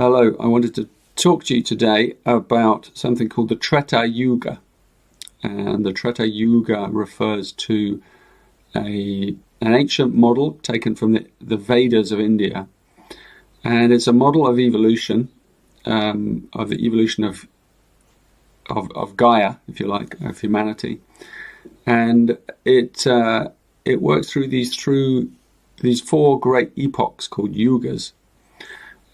Hello, I wanted to talk to you today about something called the Treta Yuga. And the Treta Yuga refers to an ancient model taken from the Vedas of India. And it's a model of evolution, of the evolution of Gaia, if you like, of humanity. And it works through these four great epochs called yugas.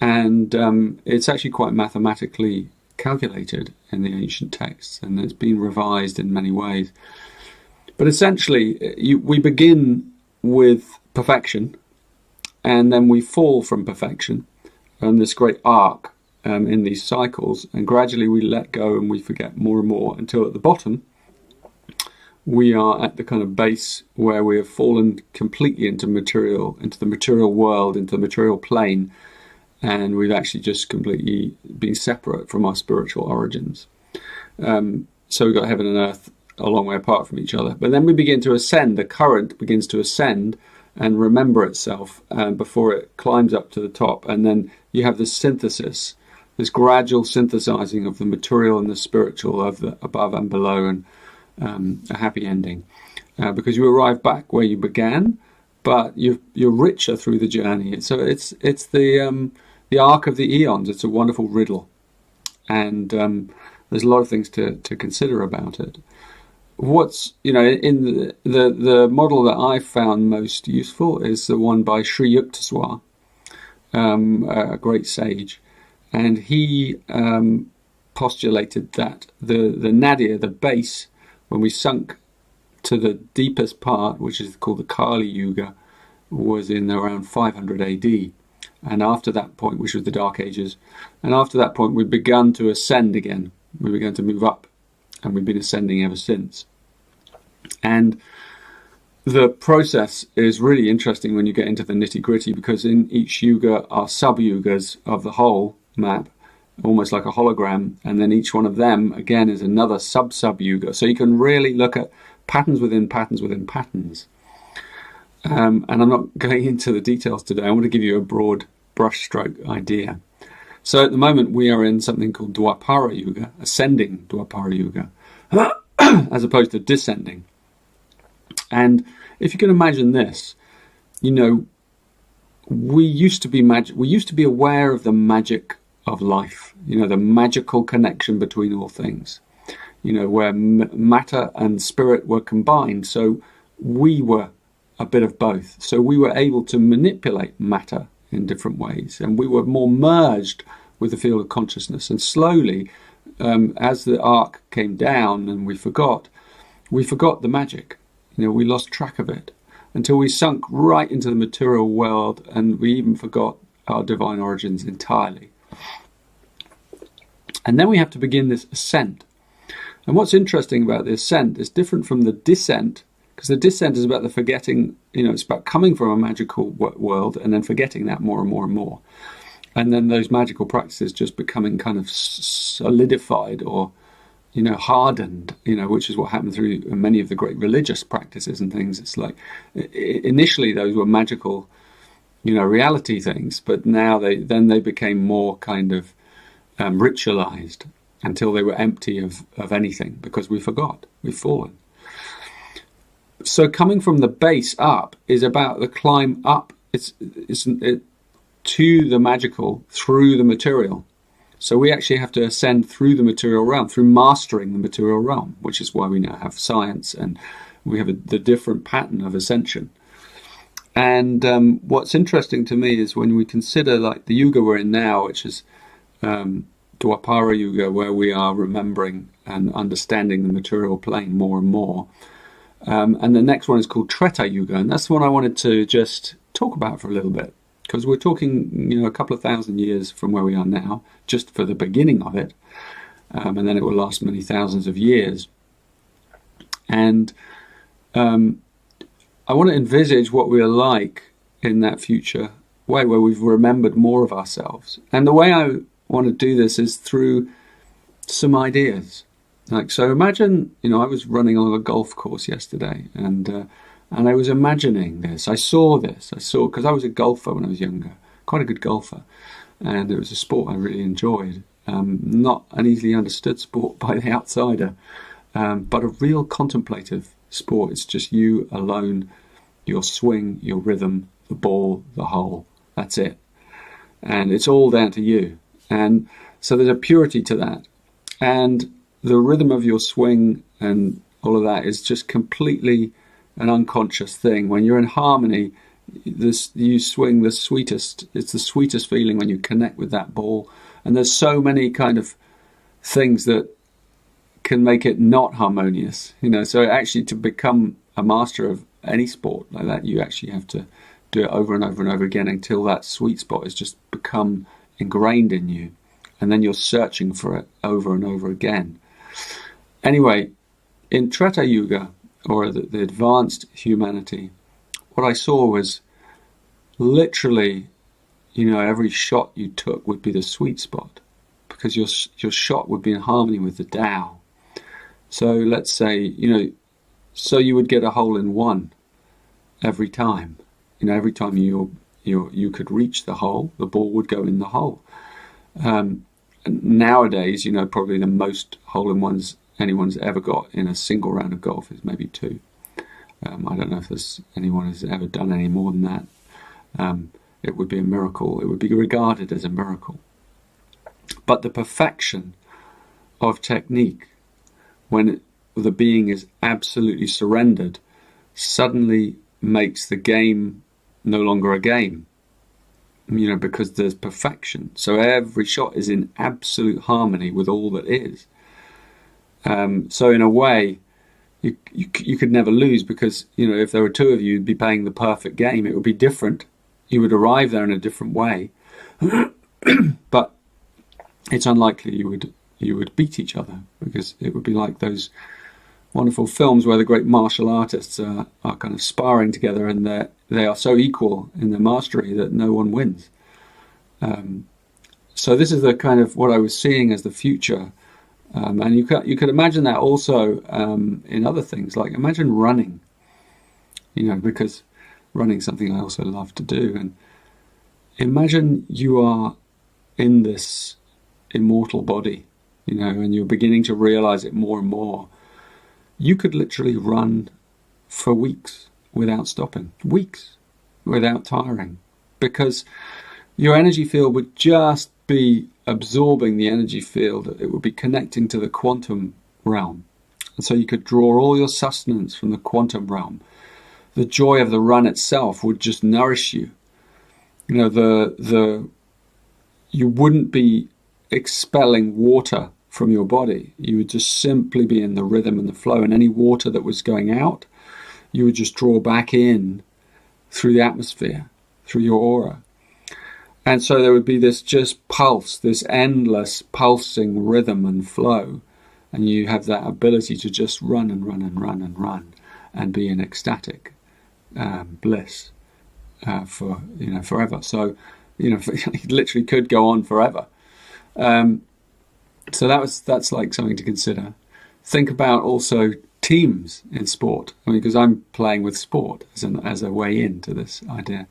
And it's actually quite mathematically calculated in the ancient texts, and it's been revised in many ways. But essentially, we begin with perfection, and then we fall from perfection, and this great arc in these cycles, and gradually we let go and we forget more and more until at the bottom, we are at the kind of base where we have fallen completely into the material world, into the material plane, and we've actually just completely been separate from our spiritual origins. So we've got heaven and earth a long way apart from each other. But then we begin to ascend. The current begins to ascend and remember itself before it climbs up to the top. And then you have this synthesis, this gradual synthesizing of the material and the spiritual, of the above and below, and a happy ending. Because you arrive back where you began, but you're richer through the journey. So it's the arc of the eons. It's a wonderful riddle, and there's a lot of things to consider about it. What's in the model that I found most useful is the one by Sri Yukteswar, a great sage, and he postulated that the nadir, the base, when we sunk to the deepest part, which is called the Kali Yuga, was in around 500 AD. And after that point, which was the Dark Ages, and after that point, we began to ascend again. We began to move up, and we've been ascending ever since. And the process is really interesting when you get into the nitty-gritty, because in each yuga are sub-yugas of the whole map, almost like a hologram, and then each one of them, again, is another sub-yuga. So you can really look at patterns within patterns within patterns. And I'm not going into the details today. I want to give you a broad brushstroke idea. So at the moment we are in something called Dwapara Yuga, ascending Dwapara Yuga, as opposed to descending. And if you can imagine this, we used to be aware of the magic of life, the magical connection between all things, where matter and spirit were combined. So we were a bit of both. So we were able to manipulate matter in different ways, and we were more merged with the field of consciousness. And slowly, as the arc came down and we forgot the magic. We lost track of it until we sunk right into the material world, and we even forgot our divine origins entirely. And then we have to begin this ascent. And what's interesting about the ascent is different from the descent, because the descent is about the forgetting, it's about coming from a magical world and then forgetting that more and more and more. And then those magical practices just becoming kind of solidified or, hardened, which is what happened through many of the great religious practices and things. It's like, initially those were magical, reality things, but now they became more kind of ritualized until they were empty of anything, because we forgot, we've fallen. So coming from the base up is about the climb up. It's to the magical through the material. So we actually have to ascend through the material realm, through mastering the material realm, which is why we now have science and we have the different pattern of ascension. And what's interesting to me is when we consider like the yuga we're in now, which is Dwapara Yuga, where we are remembering and understanding the material plane more and more. And the next one is called Treta Yuga, and that's the one I wanted to just talk about for a little bit, because we're talking, a couple of thousand years from where we are now, just for the beginning of it, and then it will last many thousands of years. And I want to envisage what we are like in that future way, where we've remembered more of ourselves. And the way I want to do this is through some ideas. So imagine, I was running along a golf course yesterday, and I was imagining this. I saw because I was a golfer when I was younger, quite a good golfer. and it was a sport I really enjoyed. Not an easily understood sport by the outsider, but a real contemplative sport. It's just you alone, your swing, your rhythm, the ball, the hole. That's it. And it's all down to you. And so there's a purity to that. And the rhythm of your swing and all of that is just completely an unconscious thing. When you're in harmony, you swing the sweetest. It's the sweetest feeling when you connect with that ball. And there's so many kind of things that can make it not harmonious. So actually to become a master of any sport like that, you actually have to do it over and over and over again until that sweet spot has just become ingrained in you. And then you're searching for it over and over again. Anyway, in Treta Yuga, or the advanced humanity, what I saw was literally, every shot you took would be the sweet spot, because your shot would be in harmony with the Tao. So let's say, so you would get a hole in one every time. Every time you could reach the hole, the ball would go in the hole. And nowadays, probably the most hole-in-ones anyone's ever got in a single round of golf is maybe 2. I don't know if anyone has ever done any more than that. It would be a miracle. It would be regarded as a miracle. But the perfection of technique, when the being is absolutely surrendered, suddenly makes the game no longer a game. Because there's perfection. So every shot is in absolute harmony with all that is. So in a way, you could never lose, because if there were 2 of you, you'd be playing the perfect game. It would be different. You would arrive there in a different way, but it's unlikely you would beat each other, because it would be like those wonderful films where the great martial artists are kind of sparring together, and they are so equal in their mastery that no one wins. So this is the kind of what I was seeing as the future. And you could imagine that also in other things, like imagine running, because running is something I also love to do. And imagine you are in this immortal body, and you're beginning to realize it more and more. You could literally run for weeks without stopping, weeks without tiring, because your energy field would just be absorbing the energy field. It would be connecting to the quantum realm. And so you could draw all your sustenance from the quantum realm. The joy of the run itself would just nourish you. You wouldn't be expelling water from your body. You would just simply be in the rhythm and the flow, and any water that was going out, you would just draw back in through the atmosphere, through your aura. And so there would be this just pulse, this endless pulsing rhythm and flow, and you have that ability to just run and run and run and run and be in ecstatic bliss for forever. So it literally could go on forever. So that's like something to consider. Think about also teams in sport. Because I'm playing with sport as a way into this idea.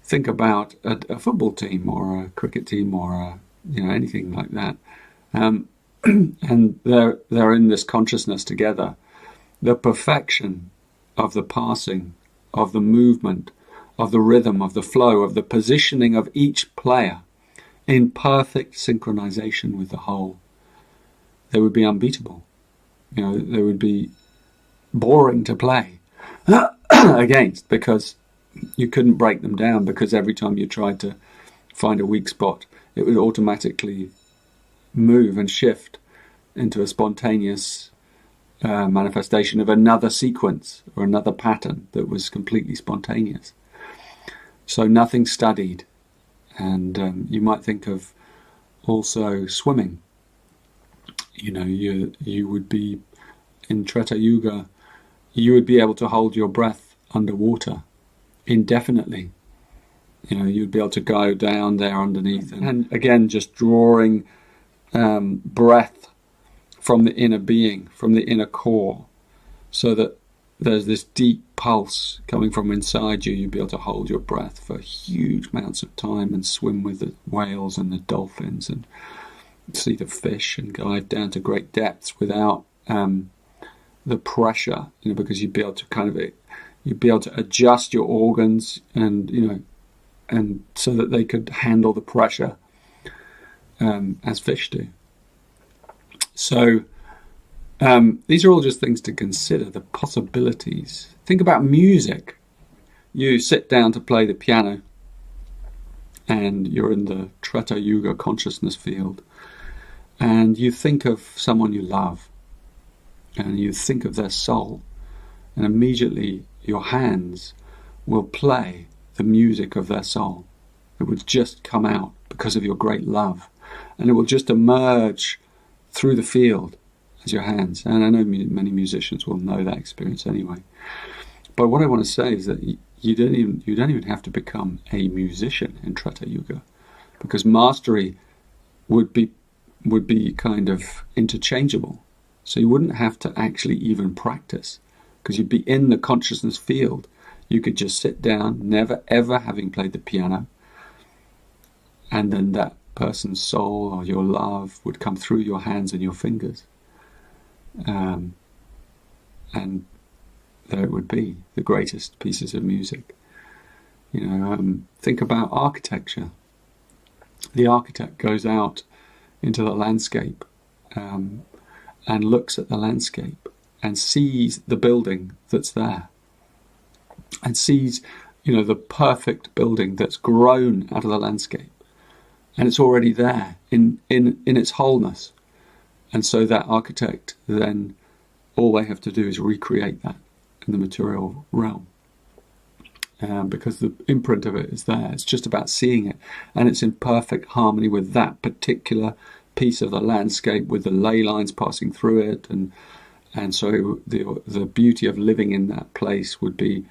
Think about a football team or a cricket team or anything like that, and they're in this consciousness together. The perfection of the passing, of the movement, of the rhythm, of the flow, of the positioning of each player, in perfect synchronization with the whole. They would be unbeatable. They would be boring to play against, because you couldn't break them down, because every time you tried to find a weak spot, it would automatically move and shift into a spontaneous manifestation of another sequence or another pattern that was completely spontaneous. So nothing studied. And you might think of also swimming. You would be in Treta Yuga, you would be able to hold your breath underwater indefinitely. You'd be able to go down there underneath, and again just drawing breath from the inner being, from the inner core, so that there's this deep pulse coming from inside you. You'll be able to hold your breath for huge amounts of time and swim with the whales and the dolphins and see the fish and dive down to great depths without the pressure, because you'd be able to you'd be able to adjust your organs and so that they could handle the pressure as fish do. So these are all just things to consider, the possibilities. Think about music. You sit down to play the piano and you're in the Treta Yuga consciousness field, and you think of someone you love and you think of their soul, and immediately your hands will play the music of their soul. It would just come out because of your great love, and it will just emerge through the field as your hands. And I know many musicians will know that experience anyway. But what I want to say is that you don't even have to become a musician in Treta Yuga, because mastery would be kind of interchangeable. So you wouldn't have to actually even practice, because you'd be in the consciousness field. You could just sit down, never ever having played the piano, and then that person's soul or your love would come through your hands and your fingers. And there it would be, the greatest pieces of music. Think about architecture. The architect goes out into the landscape and looks at the landscape and sees the building that's there, and sees the perfect building that's grown out of the landscape, and it's already there in its wholeness. And so that architect, then all they have to do is recreate that in the material realm, because the imprint of it is there. It's just about seeing it, and it's in perfect harmony with that particular piece of the landscape, with the ley lines passing through it, and so the beauty of living in that place would be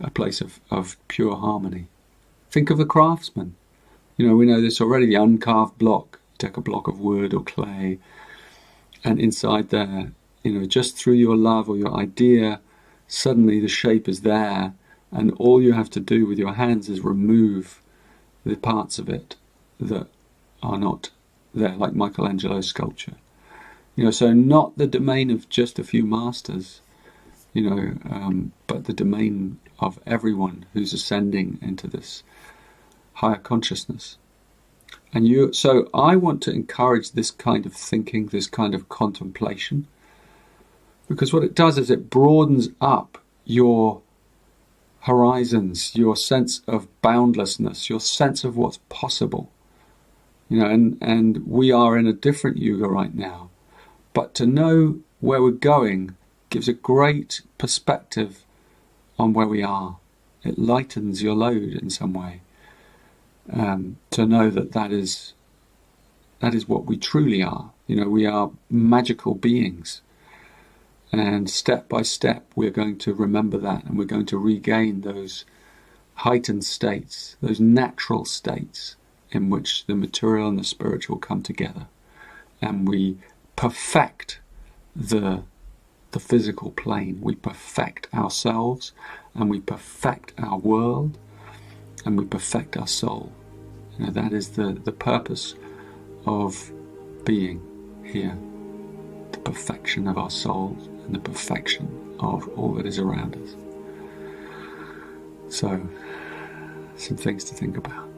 a place of pure harmony. Think of the craftsman. We know this already, the uncarved block. You take a block of wood or clay, and inside there, just through your love or your idea, suddenly the shape is there, and all you have to do with your hands is remove the parts of it that are not there, like Michelangelo's sculpture. So not the domain of just a few masters, but the domain of everyone who's ascending into this higher consciousness. So I want to encourage this kind of thinking, this kind of contemplation, because what it does is it broadens up your horizons, your sense of boundlessness, your sense of what's possible. And we are in a different yuga right now, but to know where we're going gives a great perspective on where we are. It lightens your load in some way. To know that is what we truly are. We are magical beings, and step by step we're going to remember that, and we're going to regain those heightened states, those natural states in which the material and the spiritual come together, and we perfect the physical plane. We perfect ourselves, and we perfect our world, and we perfect our soul. That is the purpose of being here, the perfection of our souls and the perfection of all that is around us. So, some things to think about.